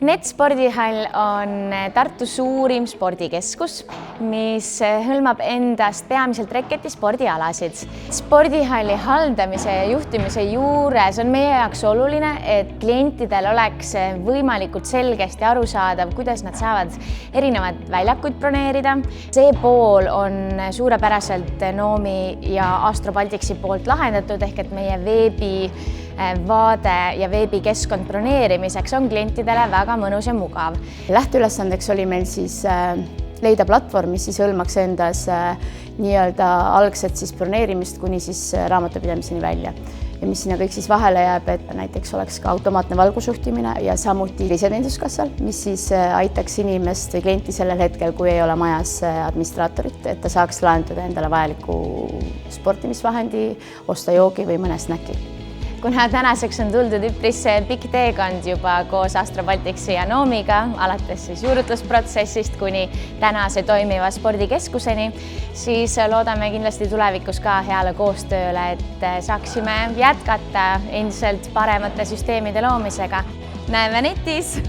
NET spordihall on Tartu suurim spordikeskus, mis hõlmab endast peamiselt reketispordialasid. Spordihalli haldamise ja juhtimise juures on meie jaoks oluline, et klientidel oleks võimalikult selgesti arusaadav, kuidas nad saavad erinevad väljakuid broneerida. See pool on suurepäraselt Noomi ja Astro Balticsi poolt lahendatud, ehk et meie veebivaade ja veebikeskkond broneerimiseks on klientidele väga mõnus ja mugav. Lähteülesandeks oli meil siis leida platvorm, mis siis hõlmaks endas nii-öelda algset broneerimist kuni siis raamatupidamiseni välja. Ja mis sinna kõik siis vahele jääb, et näiteks oleks ka automaatne valgusjuhtimine ja samuti iseteeninduskassal, mis siis aitaks inimest või klienti sellel hetkel, kui ei ole majas administraatorit, et ta saaks lahendada endale vajaliku sportimisvahendi, osta joogi või mõne snäki. Kuna tänaseks on tuldud üpris pikk teekond juba koos Astro Balticsi ja Noomiga, alates siis juurutlusprotsessist kuni tänase toimiva spordikeskuseni, siis loodame kindlasti tulevikus ka heale koostööle, et saaksime jätkata endiselt paremate süsteemide loomisega. Näeme netis!